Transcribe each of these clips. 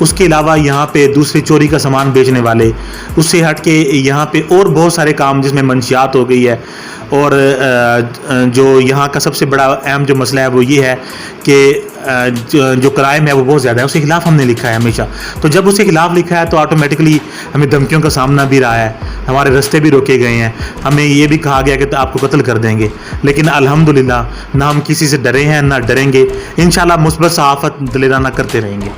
اس کے علاوہ یہاں پہ دوسرے چوری کا سامان بیچنے والے، اس سے ہٹ کے یہاں پہ اور بہت سارے کام جس میں منشیات ہو گئی ہے، اور جو یہاں کا سب سے بڑا اہم جو مسئلہ ہے وہ یہ ہے کہ جو کرائم ہے وہ بہت زیادہ ہے، اس کے خلاف ہم نے لکھا ہے ہمیشہ. تو جب اس کے خلاف لکھا ہے تو آٹومیٹکلی ہمیں دھمکیوں کا سامنا بھی رہا ہے، ہمارے رستے بھی روکے گئے ہیں، ہمیں یہ بھی کہا گیا کہ آپ کو قتل کر دیں گے. لیکن الحمدللہ نہ ہم کسی سے ڈرے ہیں نہ ڈریں گے، انشاءاللہ مثبت صحافت دلیرانہ کرتے رہیں گے.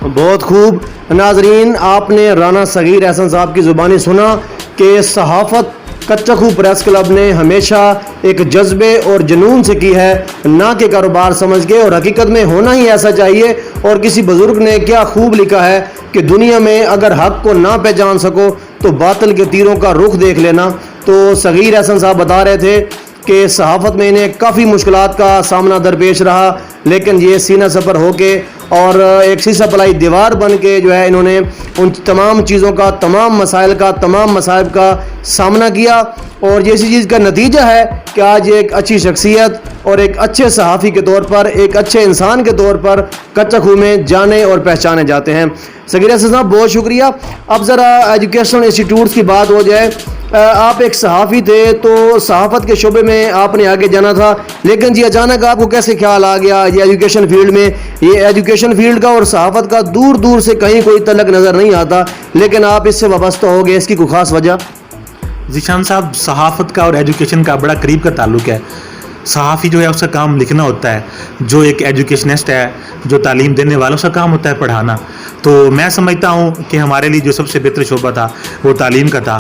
بہت خوب. ناظرین، آپ نے رانا صغیر احسن صاحب کی زبانی سنا کہ صحافت کچا کھو پریس کلب نے ہمیشہ ایک جذبے اور جنون سے کی ہے، نہ کہ کاروبار سمجھ کے، اور حقیقت میں ہونا ہی ایسا چاہیے. اور کسی بزرگ نے کیا خوب لکھا ہے کہ دنیا میں اگر حق کو نہ پہچان سکو تو باطل کے تیروں کا رخ دیکھ لینا. تو صغیر احسن صاحب بتا رہے تھے کہ صحافت میں انہیں کافی مشکلات کا سامنا درپیش رہا، لیکن یہ سینہ سپر ہو کے اور ایک سیسہ پلائی دیوار بن کے جو ہے انہوں نے ان تمام چیزوں کا، تمام مسائل کا، تمام مصائب کا سامنا کیا. اور یہ اسی چیز کا نتیجہ ہے کہ آج ایک اچھی شخصیت اور ایک اچھے صحافی کے طور پر، ایک اچھے انسان کے طور پر کچا کھو میں جانے اور پہچانے جاتے ہیں. صغیر احسن صاحب بہت شکریہ. اب ذرا ایجوکیشنل انسٹیٹیوٹس کی بات ہو جائے. آپ ایک صحافی تھے تو صحافت کے شعبے میں آپ نے آگے جانا تھا، لیکن جی اچانک آپ کو کیسے خیال آ گیا یہ ایجوکیشن فیلڈ میں؟ یہ ایجوکیشن فیلڈ کا اور صحافت کا دور دور سے کہیں کوئی تعلق نظر نہیں آتا، لیکن آپ اس سے وابستہ ہو گئے، اس کی کوئی خاص وجہ؟ ذیشان صاحب، صحافت کا اور ایجوکیشن کا بڑا قریب کا تعلق ہے. صحافی جو ہے اس کا کام لکھنا ہوتا ہے، جو ایک ایجوکیشنسٹ ہے، جو تعلیم دینے والا، اس کا کام ہوتا ہے پڑھانا. تو میں سمجھتا ہوں کہ ہمارے لیے جو سب سے بہتر شعبہ تھا وہ تعلیم کا تھا.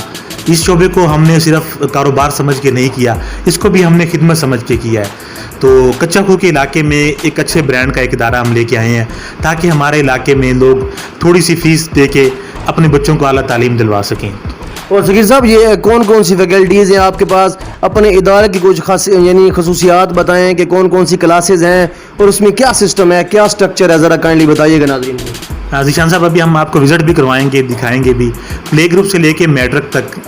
اس شعبے کو ہم نے صرف کاروبار سمجھ کے نہیں کیا، اس کو بھی ہم نے خدمت سمجھ کے کیا ہے. تو کچا کھو کے علاقے میں ایک اچھے برانڈ کا ایک ادارہ ہم لے کے آئے ہیں تاکہ ہمارے علاقے میں لوگ تھوڑی سی فیس دے کے اپنے بچوں کو اعلیٰ تعلیم دلوا سکیں. اور صغیر صاحب، یہ کون کون سی فیکلٹیز ہیں آپ کے پاس؟ اپنے ادارے کی کچھ خصوصیات بتائیں کہ کون کون سی کلاسز ہیں اور اس میں کیا سسٹم ہے، کیا سٹرکچر ہے، ذرا کائنڈلی بتائیے گا ناظرین کو. ذیشان صاحب، ابھی ہم آپ کو وزٹ بھی کروائیں گے، دکھائیں گے بھی. پلے گروپ سے لے کے میٹرک تک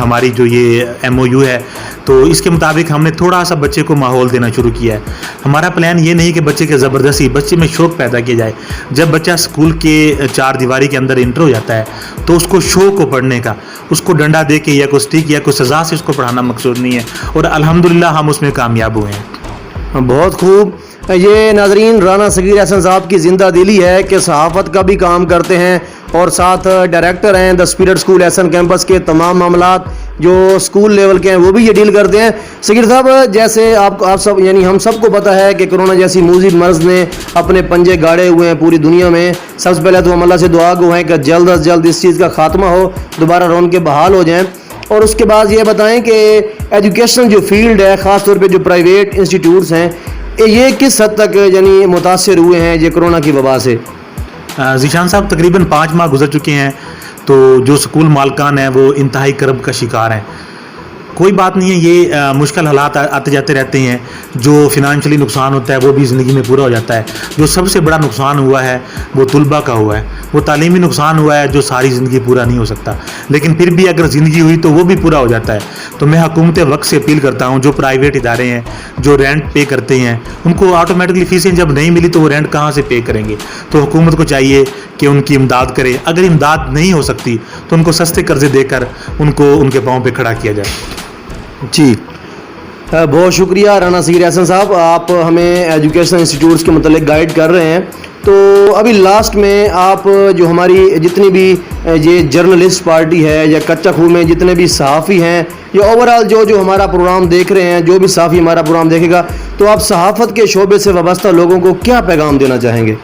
ہماری جو یہ MOU ہے، تو اس کے مطابق ہم نے تھوڑا سا بچے کو ماحول دینا شروع کیا ہے. ہمارا پلان یہ نہیں کہ بچے کے زبردستی، بچے میں شوق پیدا کیا جائے. جب بچہ اسکول کے 4 دیواری کے اندر انٹر ہو جاتا ہے تو اس کو شوق کو پڑھنے کا، اس کو ڈنڈا دے کے یا کوئی اسٹک یا کوئی سزا سے اس کو پڑھانا مقصود نہیں ہے، اور الحمدللہ ہم اس میں کامیاب ہوئے ہیں. بہت خوب. یہ ناظرین رانا صغیر احسن صاحب کی زندہ دلی ہے کہ صحافت کا بھی کام کرتے ہیں اور ساتھ ڈائریکٹر ہیں دا اسپرٹ اسکول ایسن کیمپس کے. تمام معاملات جو اسکول لیول کے ہیں وہ بھی یہ ڈیل کرتے ہیں. صغیر صاحب، جیسے آپ سب ہم سب کو پتہ ہے کہ کرونا جیسی موذی مرض نے اپنے پنجے گاڑے ہوئے ہیں پوری دنیا میں. سب سے پہلے تو ہم اللہ سے دعا گو ہیں کہ جلد از جلد اس چیز کا خاتمہ ہو، دوبارہ رونقیں بحال ہو جائیں. اور اس کے بعد یہ بتائیں کہ ایجوکیشن جو فیلڈ ہے، خاص طور پہ جو پرائیویٹ انسٹیٹیوٹس ہیں، یہ کس حد تک متاثر ہوئے ہیں یہ کرونا کی وبا سے؟ ذیشان صاحب، تقریباً 5 ماہ گزر چکے ہیں، تو جو سکول مالکان ہیں وہ انتہائی کرب کا شکار ہیں. کوئی بات نہیں ہے، یہ مشکل حالات آتے جاتے رہتے ہیں. جو فنانشلی نقصان ہوتا ہے وہ بھی زندگی میں پورا ہو جاتا ہے. جو سب سے بڑا نقصان ہوا ہے وہ طلباء کا ہوا ہے، وہ تعلیمی نقصان ہوا ہے جو ساری زندگی پورا نہیں ہو سکتا، لیکن پھر بھی اگر زندگی ہوئی تو وہ بھی پورا ہو جاتا ہے. تو میں حکومت وقت سے اپیل کرتا ہوں، جو پرائیویٹ ادارے ہیں جو رینٹ پے کرتے ہیں ان کو آٹومیٹکلی فیسیں جب نہیں ملی تو وہ رینٹ کہاں سے پے کریں گے؟ تو حکومت کو چاہیے کہ ان کی امداد کرے. اگر امداد نہیں ہو سکتی تو ان کو سستے قرضے دے کر ان کو ان کے پاؤں پہ کھڑا کیا جائے. جی بہت شکریہ رانا صغیر احسن صاحب، آپ ہمیں ایجوکیشن انسٹیٹیوٹس کے متعلق گائیڈ کر رہے ہیں. تو ابھی لاسٹ میں آپ جو ہماری جتنی بھی یہ جرنلسٹ پارٹی ہے یا کچا کھو میں جتنے بھی صحافی ہیں یا اوورال جو ہمارا پروگرام دیکھ رہے ہیں، جو بھی صحافی ہمارا پروگرام دیکھے گا، تو آپ صحافت کے شعبے سے وابستہ لوگوں کو کیا پیغام دینا چاہیں گے؟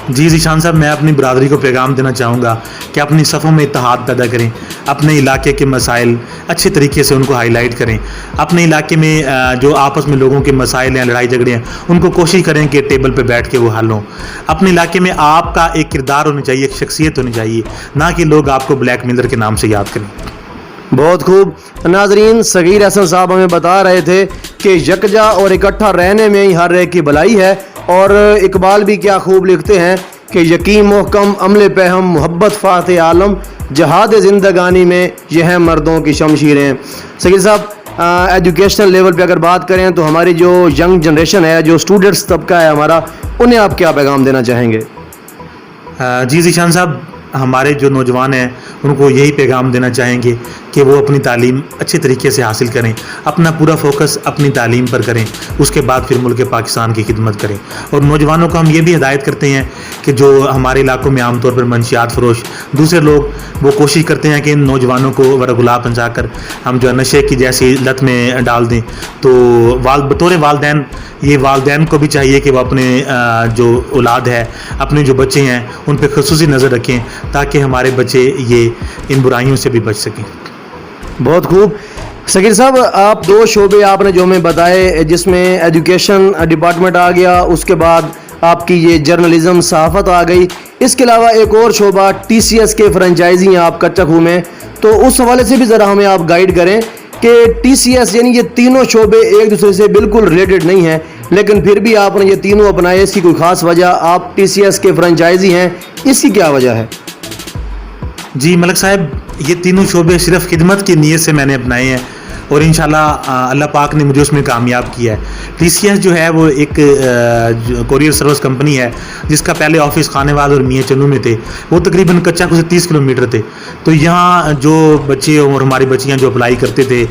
جی ذیشان صاحب، میں اپنی برادری کو پیغام دینا چاہوں گا کہ اپنی صفوں میں اتحاد پیدا کریں، اپنے علاقے کے مسائل اچھے طریقے سے ان کو ہائی لائٹ کریں. اپنے علاقے میں جو آپس میں لوگوں کے مسائل ہیں، لڑائی جھگڑے ہیں، ان کو کوشش کریں کہ ٹیبل پہ بیٹھ کے وہ حل ہوں. اپنے علاقے میں آپ کا ایک کردار ہونا چاہیے، ایک شخصیت ہونی چاہیے، نہ کہ لوگ آپ کو بلیک میلر کے نام سے یاد کریں. بہت خوب. ناظرین، صغیر احسن صاحب ہمیں بتا رہے تھے کہ یکجا اور اکٹھا رہنے میں ہی ہر ایک کی بھلائی ہے. اور اقبال بھی کیا خوب لکھتے ہیں کہ یقین محکم عمل پہ ہم محبت فاتح عالم جہاد زندگانی میں یہ ہیں مردوں کی شمشیریں. صغیر صاحب، ایجوکیشنل لیول پہ اگر بات کریں تو ہماری جو ینگ جنریشن ہے، جو اسٹوڈنٹس طبقہ ہے ہمارا، انہیں آپ کیا پیغام دینا چاہیں گے؟ جی ذیشان صاحب، ہمارے جو نوجوان ہیں ان کو یہی پیغام دینا چاہیں گے کہ وہ اپنی تعلیم اچھے طریقے سے حاصل کریں، اپنا پورا فوکس اپنی تعلیم پر کریں، اس کے بعد پھر ملک پاکستان کی خدمت کریں. اور نوجوانوں کو ہم یہ بھی ہدایت کرتے ہیں کہ جو ہمارے علاقوں میں عام طور پر منشیات فروش دوسرے لوگ وہ کوشش کرتے ہیں کہ ان نوجوانوں کو ورغلا پہنچا کر ہم جو ہے نشے کی جیسی لت میں ڈال دیں. تو بطور والدین یہ والدین کو بھی چاہیے کہ وہ اپنے جو اولاد ہے، اپنے جو بچے ہیں ان پہ خصوصی نظر رکھیں تاکہ ہمارے بچے یہ ان برائیوں سے بھی بچ سکیں. بہت خوب. صغیر صاحب، آپ دو شعبے آپ نے جو ہمیں بتائے جس میں ایجوکیشن ڈپارٹمنٹ آ گیا، اس کے بعد آپ کی یہ جرنلزم صحافت آ گئی، اس کے علاوہ ایک اور شعبہ ٹی سی ایس کے فرنچائزی ہیں آپ کچا کھو میں، تو اس حوالے سے بھی ذرا ہمیں آپ گائیڈ کریں کہ ٹی سی ایس یعنی یہ تینوں شعبے ایک دوسرے سے بالکل ریلیٹڈ نہیں ہیں، لیکن پھر بھی آپ نے یہ تینوں اپنائے، اس کی کوئی خاص وجہ؟ آپ ٹی سی ایس کے فرنچائزی ہیں، اس کی کیا وجہ ہے؟ جی ملک صاحب، یہ تینوں شعبے صرف خدمت کی نیت سے میں نے اپنائے ہیں اور انشاءاللہ اللہ پاک نے مجھے اس میں کامیاب کیا ہے. ٹی سی ایس جو ہے وہ ایک کوریئر سروس کمپنی ہے جس کا پہلے آفس خانے واد اور میاں چنو میں تھے. وہ تقریباً کچا کھو سے 30 کلومیٹر تھے. تو یہاں جو بچے اور ہماری بچیاں جو اپلائی کرتے تھے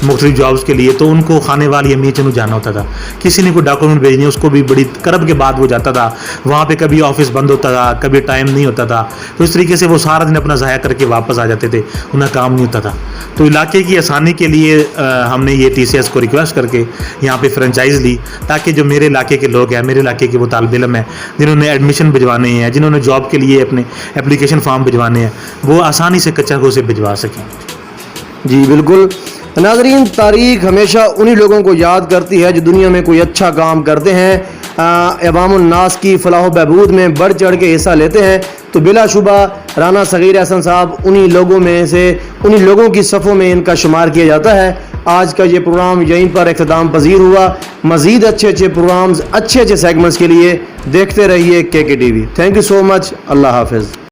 مختلف جابس کے لیے تو ان کو خانے وال یا میاں چنو جانا ہوتا تھا. کسی نے کوئی ڈاکومنٹ بھیجنے اس کو بھی بڑی کرب کے بعد وہ جاتا تھا. وہاں پہ کبھی آفس بند ہوتا تھا، کبھی ٹائم نہیں ہوتا تھا. تو اس طریقے سے وہ سارا دن اپنا ضائع کر کے واپس آ جاتے تھے، انہیں کام نہیں ہوتا تھا. تو علاقے کی آسانی کے لیے ہم نے یہ ٹی سی ایس کو ریکویسٹ کر کے یہاں پہ فرنچائز لی تاکہ جو میرے علاقے کے لوگ ہیں، میرے علاقے کے وہ طالب علم ہیں جنہوں نے ایڈمیشن بھجوانے ہیں، جنہوں نے جاب کے لیے اپنے اپلیکیشن فارم بھجوانے ہیں، وہ آسانی سے کچا کھو سے بھجوا سکیں. جی بالکل. ناظرین، تاریخ ہمیشہ انہی لوگوں کو یاد کرتی ہے جو دنیا میں کوئی اچھا کام کرتے ہیں، عوام الناس کی فلاح و بہبود میں بڑھ چڑھ کے حصہ لیتے ہیں. تو بلا شبہ رانا صغیر احسن صاحب انہی لوگوں میں سے، انہی لوگوں کی صفوں میں ان کا شمار کیا جاتا ہے. آج کا یہ پروگرام یہیں پر اختتام پذیر ہوا. مزید اچھے پروگرامز، اچھے سیگمنٹس کے لیے دیکھتے رہیے کے T V. Thank you so much. اللہ حافظ.